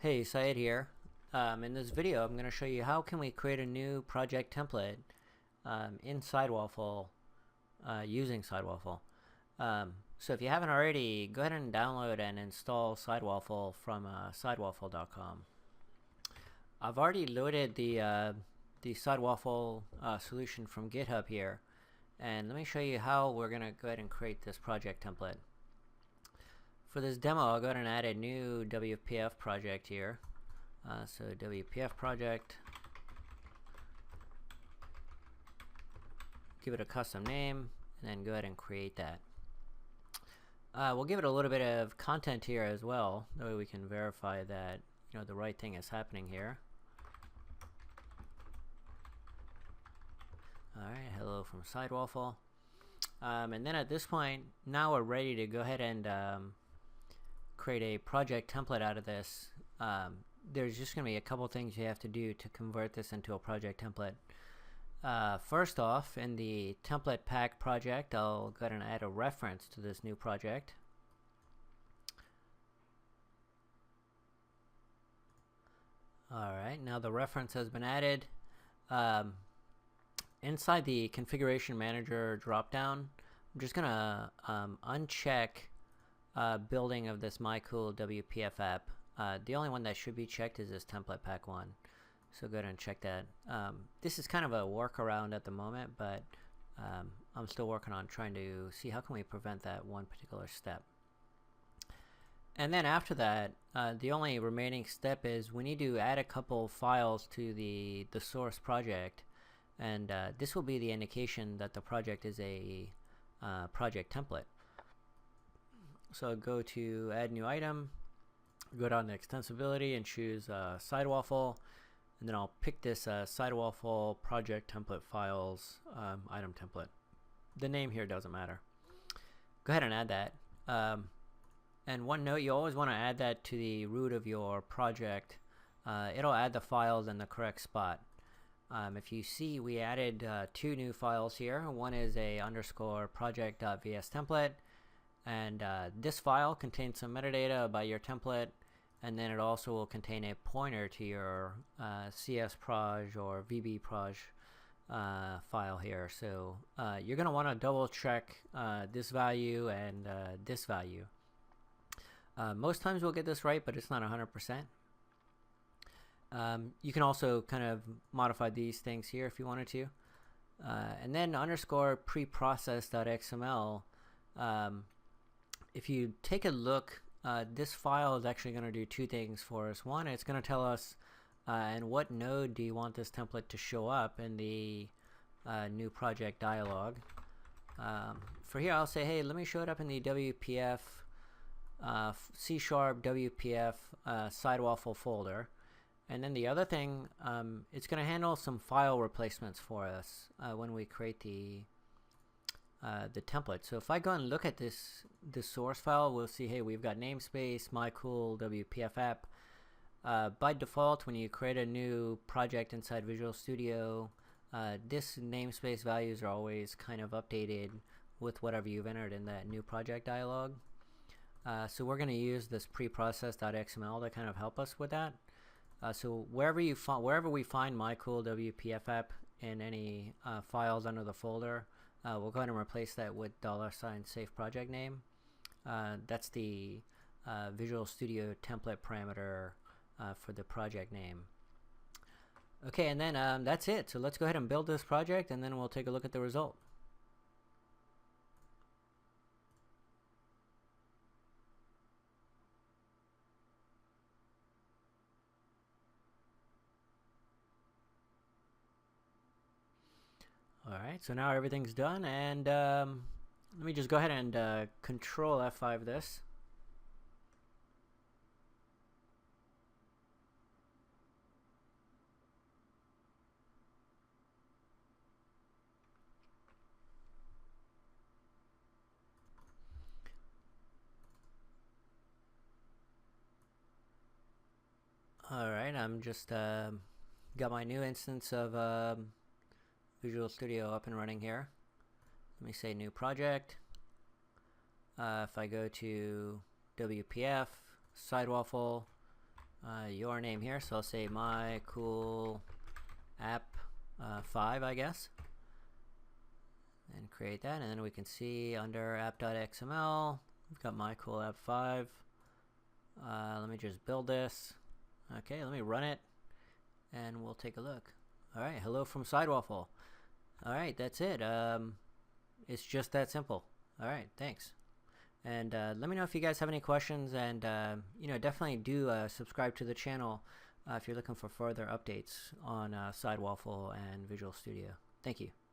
Hey, Syed here. In this video, I'm going to show you how can we create a new project template in SideWaffle using SideWaffle. So if you haven't already, go ahead and download and install SideWaffle from SideWaffle.com. I've already loaded the SideWaffle solution from GitHub here, and let me show you how we're going to go ahead and create this project template. For this demo, I'll go ahead and add a new WPF project here. So WPF project, give it a custom name, and then go ahead and create that. We'll give it a little bit of content here as well, that way we can verify that the right thing is happening here. Alright, hello from SideWaffle. And then at this point, now we're ready to go ahead and create a project template out of this. There's just going to be a couple things you have to do to convert this into a project template. First off, in the template pack project, I'll go ahead and add a reference to this new project. Alright, now the reference has been added. Inside the configuration manager dropdown, I'm just going to uncheck building of this mycoolWPF app. The only one that should be checked is this template pack one, so go ahead and check that. This is kind of a workaround at the moment, but I'm still working on trying to see how can we prevent that one particular step. And then after that, the only remaining step is we need to add a couple files to the source project, and this will be the indication that the project is a project template. So go to add new item, go down to extensibility and choose SideWaffle, and then I'll pick this SideWaffle project template files item template. The name here doesn't matter. Go ahead and add that. And one note, you always want to add that to the root of your project. It'll add the files in the correct spot. If you see, we added two new files here. One is a underscore project.vs template, and this file contains some metadata about your template, and then it also will contain a pointer to your csproj or vbproj file here. So you're going to want to double check this value and this value. Most times we'll get this right, but it's not 100%. You can also kind of modify these things here if you wanted to. And then underscore preprocess.xml. If you take a look, this file is actually going to do two things for us. One, it's going to tell us in what node do you want this template to show up in the new project dialog. For here, I'll say, hey, let me show it up in the WPF C# WPF SideWaffle folder. And then the other thing, it's going to handle some file replacements for us when we create the template. So if I go and look at this source file, we'll see, hey, we've got namespace, mycoolWPF app. By default, when you create a new project inside Visual Studio, this namespace values are always kind of updated with whatever you've entered in that new project dialog. So we're going to use this preprocess.xml to kind of help us with that. So wherever we find mycoolWPF app in any files under the folder, we'll go ahead and replace that with $safe project name. That's the Visual Studio template parameter for the project name. Okay, and then that's it. So let's go ahead and build this project, and then we'll take a look at the result. Alright, so now everything's done, and let me just go ahead and Control F5 this. Alright, I'm just got my new instance of Visual Studio up and running here. Let me say new project. If I go to WPF, SideWaffle, your name here, so I'll say my cool app 5, I guess, and create that. And then we can see under app.xml we've got my cool app 5. Let me just build this. Okay, let me run it and we'll take a look. Alright, hello from SideWaffle. Alright, that's it. It's just that simple. Alright, thanks. And let me know if you guys have any questions, and you know, definitely do subscribe to the channel if you're looking for further updates on SideWaffle and Visual Studio. Thank you.